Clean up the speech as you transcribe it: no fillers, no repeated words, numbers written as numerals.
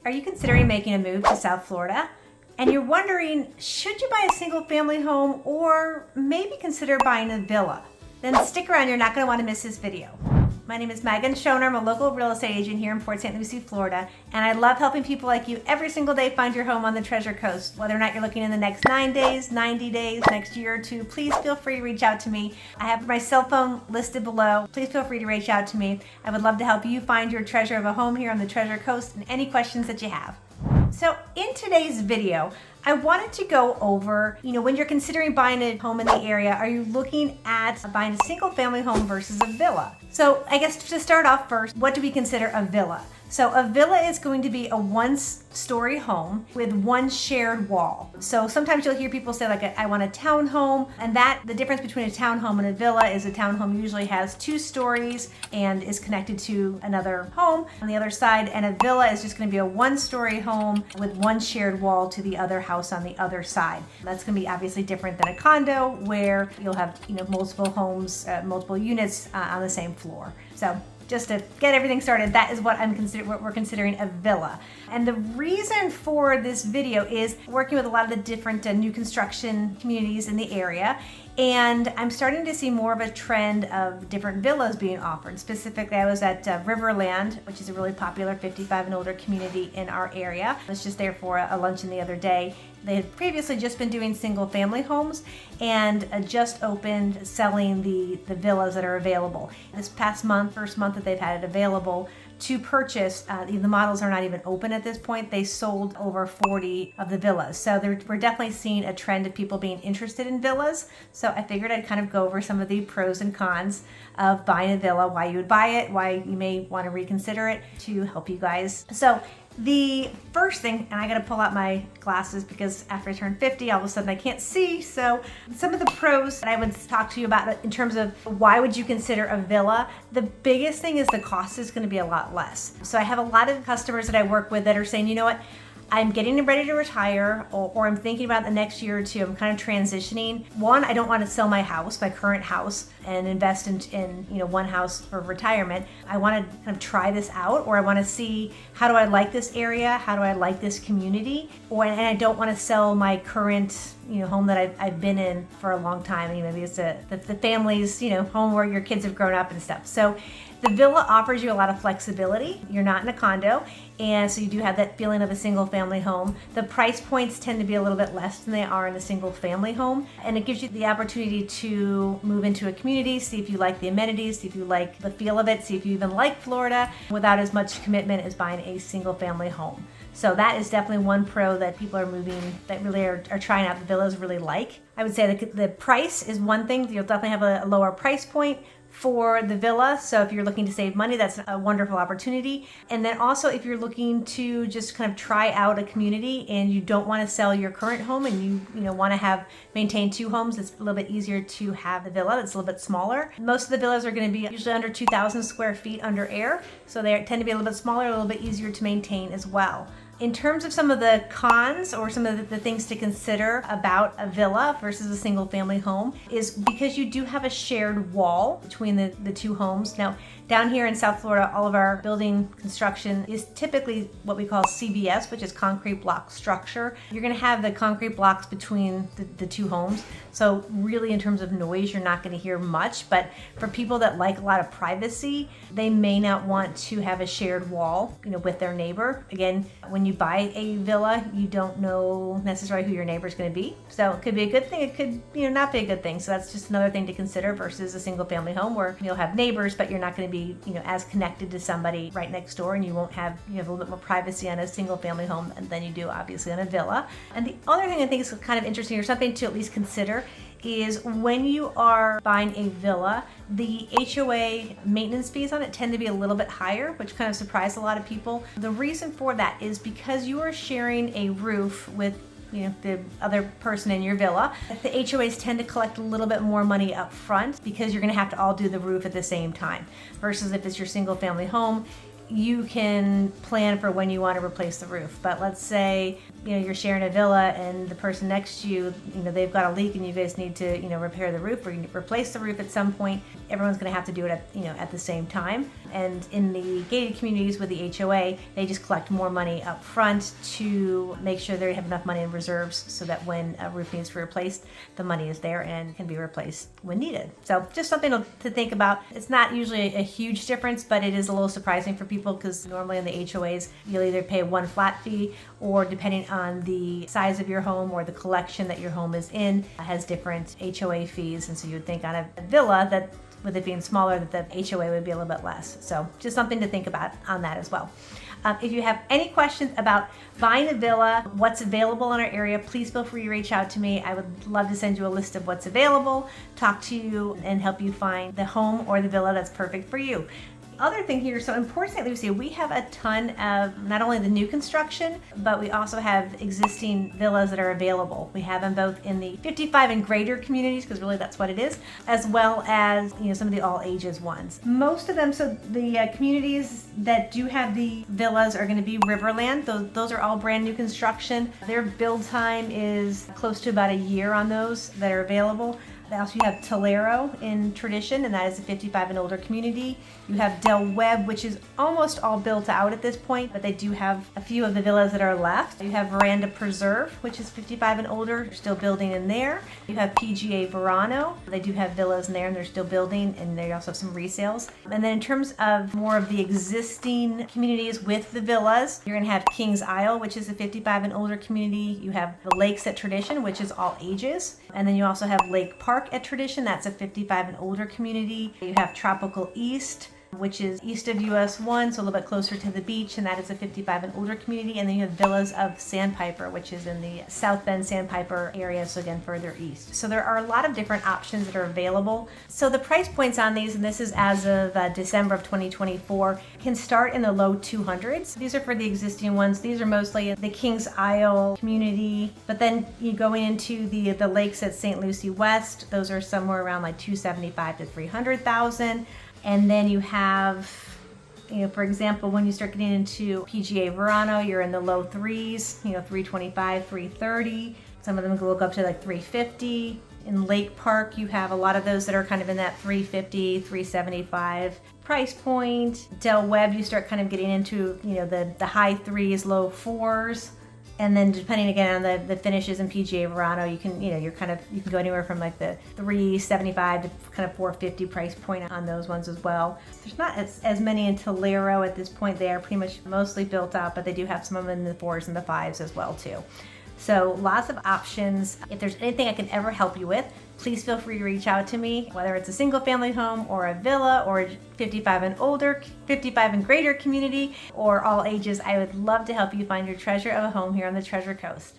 Are you considering making a move to South Florida? And you're wondering, should you buy a single family home or maybe consider buying a villa? Then stick around, you're not going to want to miss this video. My name is Megan Schoner. I'm a local real estate agent here in Port St. Lucie, Florida, and I love helping people like you every single day find your home on the Treasure Coast. Whether or not you're looking in the next 9 days, 90 days, next year or two, please feel free to reach out to me. I have my cell phone listed below. Please feel free to reach out to me. I would love to help you find your treasure of a home here on the Treasure Coast and any questions that you have. So in today's video, I wanted to go over, when you're considering buying a home in the area, are you looking at buying a single family home versus a villa? So I guess to start off first, what do we consider a villa? So a villa is going to be a one-story home with one shared wall. So sometimes you'll hear people say I want a townhome, and the difference between a townhome and a villa is a townhome usually has 2 stories and is connected to another home on the other side, and a villa is just going to be a one-story home with one shared wall to the other house on the other side. That's going to be obviously different than a condo where you'll have multiple homes, multiple units on the same floor. So just to get everything started, that is what we're considering a villa. And the reason for this video is working with a lot of the different new construction communities in the area, and I'm starting to see more of a trend of different villas being offered. Specifically, I was at Riverland, which is a really popular 55 and older community in our area. I was just there for a luncheon the other day. They had previously just been doing single family homes and just opened selling the villas that are available. This past month, first month that they've had it available to purchase, the models are not even open at this point. They sold over 40 of the villas. So we're definitely seeing a trend of people being interested in villas. So I figured I'd kind of go over some of the pros and cons of buying a villa, why you would buy it, why you may want to reconsider it, to help you guys. So the first thing, and I got to pull out my glasses because after I turn 50, all of a sudden I can't see. So some of the pros that I would talk to you about in terms of why would you consider a villa, the biggest thing is the cost is going to be a lot less. So I have a lot of customers that I work with that are saying, you know what, I'm getting ready to retire, or I'm thinking about the next year or two, I'm kind of transitioning. One, I don't want to sell my house, my current house, and invest in one house for retirement. I want to kind of try this out, or I want to see, how do I like this area? How do I like this community? And I don't want to sell my current home that I've been in for a long time. Maybe it's the family's home where your kids have grown up and stuff. So the villa offers you a lot of flexibility. You're not in a condo, and so you do have that feeling of a single family home. The price points tend to be a little bit less than they are in a single family home, and it gives you the opportunity to move into a community, see if you like the amenities, see if you like the feel of it, see if you even like Florida without as much commitment as buying a single family home. So that is definitely one pro that people are moving, that really are trying out the villas really like. I would say that the price is one thing. You'll definitely have a lower price point for the villa. So if you're looking to save money, that's a wonderful opportunity. And then also if you're looking to just kind of try out a community and you don't want to sell your current home and you want to maintain 2 homes, it's a little bit easier to have the villa that's a little bit smaller. Most of the villas are going to be usually under 2,000 square feet under air. So they tend to be a little bit smaller, a little bit easier to maintain as well. In terms of some of the cons or some of the things to consider about a villa versus a single family home is because you do have a shared wall between the 2 homes. Now, down here in South Florida, all of our building construction is typically what we call CBS, which is concrete block structure. You're going to have the concrete blocks between the 2 homes. So really in terms of noise, you're not going to hear much. But for people that like a lot of privacy, they may not want to have a shared wall, with their neighbor. Again, when you buy a villa, you don't know necessarily who your neighbor is going to be. So it could be a good thing. It could, not be a good thing. So that's just another thing to consider versus a single family home where you'll have neighbors, but you're not going to be as connected to somebody right next door, and you have a little bit more privacy on a single family home than you do obviously on a villa. And the other thing I think is kind of interesting, or something to at least consider, is when you are buying a villa, the HOA maintenance fees on it tend to be a little bit higher, which kind of surprised a lot of people. The reason for that is because you are sharing a roof with the other person in your villa. The HOAs tend to collect a little bit more money up front because you're going to have to all do the roof at the same time. Versus if it's your single family home, you can plan for when you want to replace the roof. But let's say, you're sharing a villa and the person next to you, they've got a leak and you guys need to, repair the roof or replace the roof at some point. Everyone's going to have to do it at the same time. And in the gated communities with the HOA, they just collect more money up front to make sure they have enough money in reserves so that when a roof needs to be replaced, the money is there and can be replaced when needed. So just something to think about. It's not usually a huge difference, but it is a little surprising for people because normally in the HOAs, you'll either pay one flat fee or depending on the size of your home or the collection that your home is in, has different HOA fees. And so you would think on a villa that with it being smaller that the HOA would be a little bit less. So just something to think about on that as well. If you have any questions about buying a villa, what's available in our area, please feel free to reach out to me. I would love to send you a list of what's available, talk to you, and help you find the home or the villa that's perfect for you. Other thing here, so in Port St. Lucie, we have a ton of not only the new construction, but we also have existing villas that are available. We have them both in the 55 and greater communities, because really that's what it is, as well as some of the all ages ones. Most of them, so the communities that do have the villas are going to be Riverland. Those are all brand new construction. Their build time is close to about a year on those that are available. Also, you have Tolero in Tradition, and that is a 55 and older community. You have Del Webb, which is almost all built out at this point, but they do have a few of the villas that are left. You have Veranda Preserve, which is 55 and older, they're still building in there. You have PGA Verano, they do have villas in there and they're still building, and they also have some resales. And then in terms of more of the existing communities with the villas, you're gonna have Kings Isle, which is a 55 and older community. You have the Lakes at Tradition, which is all ages. And then you also have Lake Park at Tradition, that's a 55 and older community. You have Tropical East, which is east of US 1, so a little bit closer to the beach, and that is a 55 and older community. And then you have Villas of Sandpiper, which is in the South Bend Sandpiper area, so again further east. So there are a lot of different options that are available. So the price points on these, and this is as of December of 2024, can start in the low 200s. These are for the existing ones. These are mostly the Kings Isle community, but then you going into the lakes at St. Lucie West, those are somewhere around like 275 to 300,000. And then you have, for example, when you start getting into PGA Verano, you're in the low threes, 325, 330. Some of them go up to like 350. In Lake Park, you have a lot of those that are kind of in that 350, 375 price point. Del Webb, you start kind of getting into, the high threes, low fours. And then depending again on the finishes in PGA Verano, you can you can go anywhere from like the 375 to kind of 450 price point on those ones as well. There's not as many in Tolero at this point. They are pretty much mostly built out, but they do have some of them in the 4s and the 5s as well too. So lots of options. If there's anything I can ever help you with, please feel free to reach out to me, whether it's a single family home or a villa or 55 and older, 55 and greater community, or all ages. I would love to help you find your treasure of a home here on the Treasure Coast.